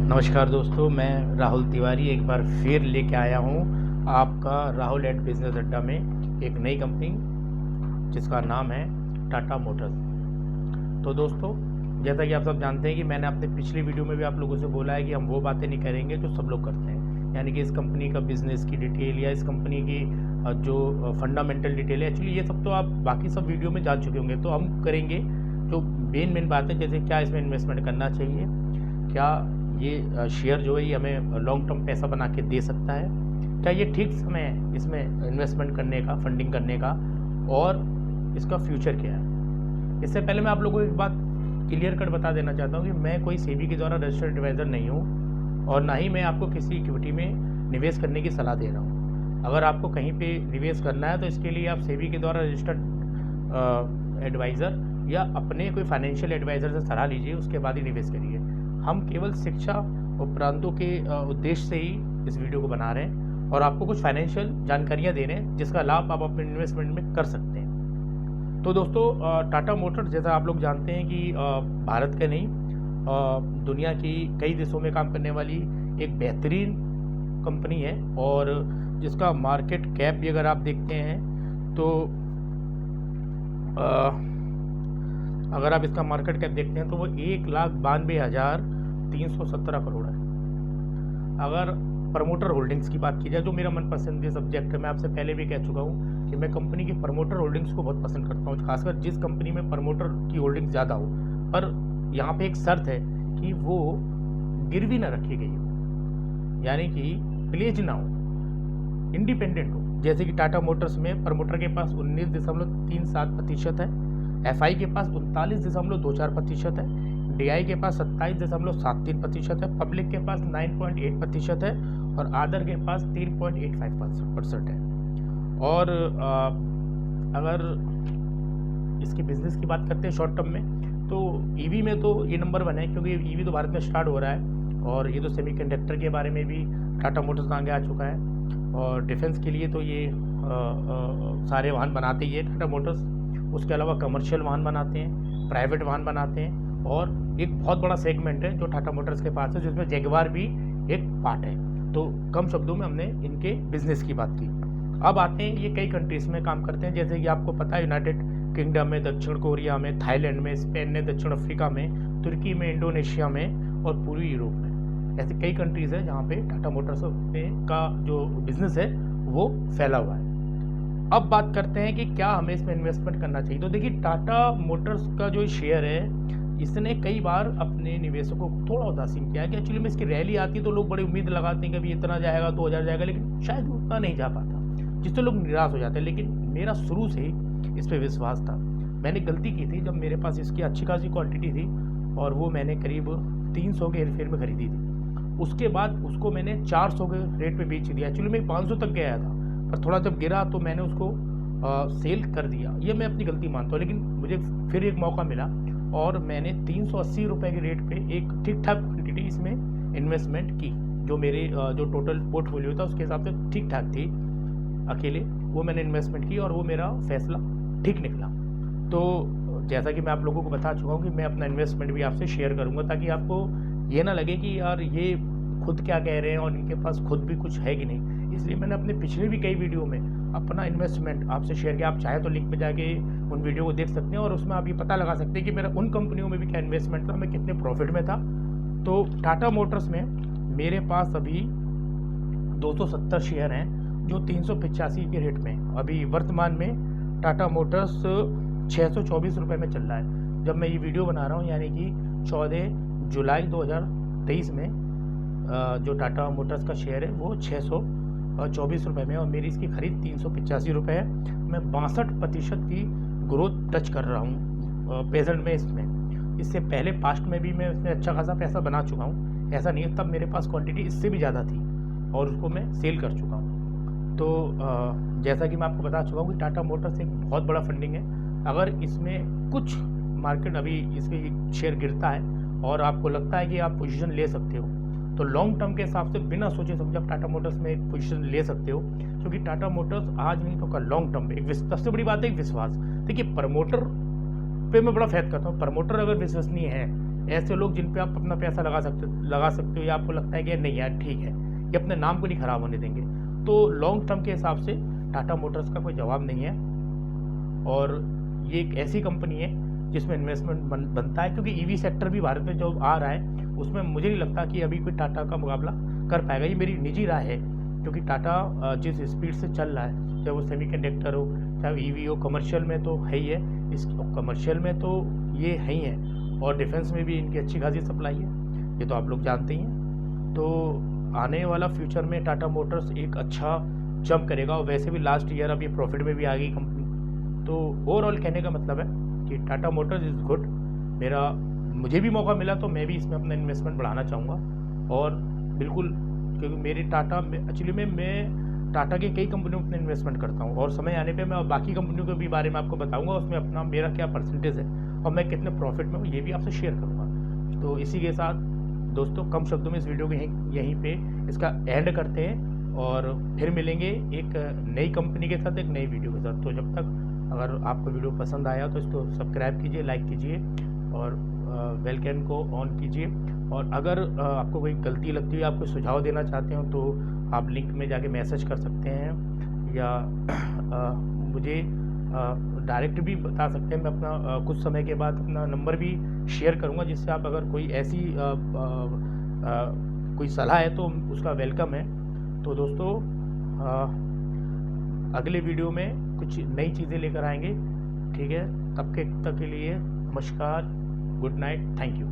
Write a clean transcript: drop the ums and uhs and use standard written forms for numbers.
नमस्कार दोस्तों, मैं राहुल तिवारी एक बार फिर लेके आया हूँ आपका राहुल एट बिजनेस अड्डा में एक नई कंपनी जिसका नाम है टाटा मोटर्स। तो दोस्तों, जैसा कि आप सब जानते हैं कि मैंने अपने पिछली वीडियो में भी आप लोगों से बोला है कि हम वो बातें नहीं करेंगे जो सब लोग करते हैं, यानी कि इस कंपनी का बिज़नेस की डिटेल या इस कंपनी की जो फंडामेंटल डिटेल है। एक्चुअली ये सब तो आप बाकी सब वीडियो में जान चुके होंगे, तो हम करेंगे जो मेन बातें, जैसे क्या इसमें इन्वेस्टमेंट करना चाहिए, क्या ये शेयर जो है ये हमें लॉन्ग टर्म पैसा बना के दे सकता है, क्या ये ठीक समय है इसमें इन्वेस्टमेंट करने का, फंडिंग करने का, और इसका फ्यूचर क्या है। इससे पहले मैं आप लोगों को एक बात क्लियर कट बता देना चाहता हूँ कि मैं कोई सेबी के द्वारा रजिस्टर्ड एडवाइज़र नहीं हूँ और ना ही मैं आपको किसी इक्विटी में निवेश करने की सलाह दे रहा हूँ। अगर आपको कहीं पे निवेश करना है तो इसके लिए आप सेबी के द्वारा रजिस्टर्ड एडवाइज़र या अपने कोई फाइनेंशियल एडवाइज़र से सलाह लीजिए, उसके बाद ही निवेश करिए। हम केवल शिक्षा उपरांतों के उद्देश्य से ही इस वीडियो को बना रहे हैं और आपको कुछ फाइनेंशियल जानकारियाँ दे रहे हैं जिसका लाभ आप अपने इन्वेस्टमेंट में कर सकते हैं। तो दोस्तों, टाटा मोटर्स जैसा आप लोग जानते हैं कि भारत के नहीं दुनिया की कई देशों में काम करने वाली एक बेहतरीन कंपनी है और जिसका मार्केट कैप भी अगर आप देखते हैं तो अगर आप इसका मार्केट कैप देखते हैं तो वो 1,92,317 करोड़ है। अगर प्रमोटर होल्डिंग्स की बात की जाए, जो मेरा मनपसंदीदा सब्जेक्ट है, मैं आपसे पहले भी कह चुका हूँ कि मैं कंपनी की प्रमोटर होल्डिंग्स को बहुत पसंद करता हूँ, खासकर जिस कंपनी में प्रमोटर की होल्डिंग्स ज़्यादा हो। पर यहाँ पे एक शर्त है कि वो गिरवी ना रखी गई हो, यानी कि प्लेज ना हो, इंडिपेंडेंट हो। जैसे कि टाटा मोटर्स में प्रमोटर के पास 19.37% है, एफआई के पास 39.24% है, डीआई के पास 27.73% है, पब्लिक के पास 9.8% है और आदर के पास 3.85% है। और अगर इसके बिजनेस की बात करते हैं शॉर्ट टर्म में, तो ईवी में तो ये नंबर 1 है, क्योंकि ईवी तो भारत में स्टार्ट हो रहा है और ये तो सेमीकंडक्टर के बारे में भी टाटा मोटर्स आगे आ चुका है और डिफेंस के लिए तो ये सारे वाहन बनाते ही है टाटा मोटर्स। उसके अलावा कमर्शियल वाहन बनाते हैं, प्राइवेट वाहन बनाते हैं और एक बहुत बड़ा सेगमेंट है जो टाटा मोटर्स के पास है, जिसमें जैगवार भी एक पार्ट है। तो कम शब्दों में हमने इनके बिजनेस की बात की। अब आते हैं, ये कई कंट्रीज़ में काम करते हैं, जैसे कि आपको पता है यूनाइटेड किंगडम में, दक्षिण कोरिया में, थाईलैंड में, स्पेन में, दक्षिण अफ्रीका में, तुर्की में, इंडोनेशिया में और पूर्वी यूरोप में। ऐसे कई कंट्रीज़ हैं जहाँ पे टाटा मोटर्स का जो बिज़नेस है वो फैला हुआ है। अब बात करते हैं कि क्या हमें इसमें इन्वेस्टमेंट करना चाहिए। तो देखिए, टाटा मोटर्स का जो शेयर है, इसने कई बार अपने निवेशकों को थोड़ा उदासीन किया है कि एक्चुअली में इसकी रैली आती है तो लोग बड़ी उम्मीद लगाते हैं कि अभी इतना जाएगा, 2000 जाएगा, लेकिन शायद उतना नहीं जा पाता, जिससे लोग निराश हो जाते हैं। लेकिन मेरा शुरू से ही इस पर विश्वास था। मैंने गलती की थी जब मेरे पास इसकी अच्छी खासी क्वांटिटी थी और वो मैंने करीब 300 के हेरफेर में खरीदी थी। उसके बाद उसको मैंने 400 के रेट पे बेच दिया। एक्चुअली मैं 500 तक गया था, पर थोड़ा जब गिरा तो मैंने उसको सेल कर दिया। ये मैं अपनी गलती मानता हूँ, लेकिन मुझे फिर एक मौका मिला और मैंने 380 रुपये के रेट पे एक ठीक ठाक क्वान्टिटी इसमें इन्वेस्टमेंट की, जो मेरे जो टोटल पोर्टफोलियो था उसके हिसाब से ठीक ठाक थी अकेले। वो मैंने इन्वेस्टमेंट की और वो मेरा फैसला ठीक निकला। तो जैसा कि मैं आप लोगों को बता चुका हूँ कि मैं अपना इन्वेस्टमेंट भी आपसे शेयर करूँगा, ताकि आपको ये ना लगे कि यार ये खुद क्या कह रहे हैं और इनके पास खुद भी कुछ है कि नहीं। इसलिए मैंने अपने पिछले भी कई वीडियो में अपना इन्वेस्टमेंट आपसे शेयर किया। आप चाहे तो लिंक पे जाके उन वीडियो को देख सकते हैं और उसमें आप ये पता लगा सकते हैं कि मेरा उन कंपनियों में भी क्या इन्वेस्टमेंट था, मैं कितने प्रॉफिट में था। तो टाटा मोटर्स में मेरे पास अभी 270 शेयर हैं जो 385 के रेट में। अभी वर्तमान में टाटा मोटर्स 624 रुपये में चल रहा है जब मैं ये वीडियो बना रहा हूँ, यानी कि 14 जुलाई 2023 में जो टाटा मोटर्स का शेयर है वो 624 रुपये में और मेरी इसकी खरीद 385 रुपये है। मैं 62% की ग्रोथ टच कर रहा हूँ प्रेजेंट में इसमें। इससे पहले पास्ट में भी मैं इसमें अच्छा खासा पैसा बना चुका हूँ, ऐसा नहीं है। तब मेरे पास क्वांटिटी इससे भी ज़्यादा थी और उसको मैं सेल कर चुका हूँ। तो जैसा कि मैं आपको बता चुका हूँ कि टाटा मोटर्स एक बहुत बड़ा फंडिंग है। अगर इसमें कुछ मार्केट अभी इसके शेयर गिरता है और आपको लगता है कि आप पोजीशन ले सकते हो, तो लॉन्ग टर्म के हिसाब से बिना सोचे समझे आप टाटा मोटर्स में एक पोजीशन ले सकते हो, क्योंकि टाटा मोटर्स आज नहीं तो कल लॉन्ग टर्म में एक सबसे बड़ी बात है एक विश्वास। देखिए, प्रमोटर पे मैं बड़ा फैद करता हूँ। प्रमोटर अगर विश्वसनीय है ऐसे लोग जिन पे आप अपना पैसा लगा सकते हो या आपको लगता है कि नहीं यार ठीक है, ये अपने नाम को नहीं ख़राब होने देंगे, तो लॉन्ग टर्म के हिसाब से टाटा मोटर्स का कोई जवाब नहीं है। और ये एक ऐसी कंपनी है जिसमें इन्वेस्टमेंट बनता है, क्योंकि ईवी सेक्टर भी भारत में जो आ रहा है उसमें मुझे नहीं लगता कि अभी कोई टाटा का मुकाबला कर पाएगा। ये मेरी निजी राय है, क्योंकि टाटा जिस स्पीड से चल रहा है, चाहे वो सेमीकंडक्टर हो चाहे ईवी हो, कमर्शियल में तो है ही है, इस कमर्शियल में तो ये है ही है, और डिफेंस में भी इनकी अच्छी खासी सप्लाई है, ये तो आप लोग जानते ही हैं। तो आने वाला फ्यूचर में टाटा मोटर्स एक अच्छा जंप करेगा, और वैसे भी लास्ट ईयर अब ये प्रॉफिट में भी आ गई कंपनी। तो ओवरऑल कहने का मतलब है कि टाटा मोटर्स इज़ गुड। मुझे भी मौका मिला तो मैं भी इसमें अपना इन्वेस्टमेंट बढ़ाना चाहूँगा, और बिल्कुल, क्योंकि मेरी एक्चुअली मैं टाटा की कई कंपनियों में अपना इन्वेस्टमेंट करता हूँ, और समय आने पे मैं बाकी कंपनियों के भी बारे में आपको बताऊँगा, उसमें मेरा क्या परसेंटेज है और मैं कितने प्रॉफिट में हूँ, ये भी आपसे शेयर करूँगा। तो इसी के साथ दोस्तों, कम शब्दों में इस वीडियो को यहीं पे इसका एंड करते हैं, और फिर मिलेंगे एक नई कंपनी के साथ, एक नई वीडियो के साथ। तो जब तक अगर आपको वीडियो पसंद आया तो इसको सब्सक्राइब कीजिए, लाइक कीजिए, और बेल आइकन को ऑन कीजिए। और अगर आपको कोई गलती लगती है, आप कोई सुझाव देना चाहते हो, तो आप लिंक में जाके मैसेज कर सकते हैं, या मुझे डायरेक्ट भी बता सकते हैं। मैं अपना कुछ समय के बाद अपना नंबर भी शेयर करूंगा, जिससे आप अगर कोई ऐसी कोई सलाह है तो उसका वेलकम है। तो दोस्तों, अगले वीडियो में कुछ नई चीज़ें लेकर आएंगे, ठीक है? तब तक के लिए नमस्कार, गुड नाइट, थैंक यू।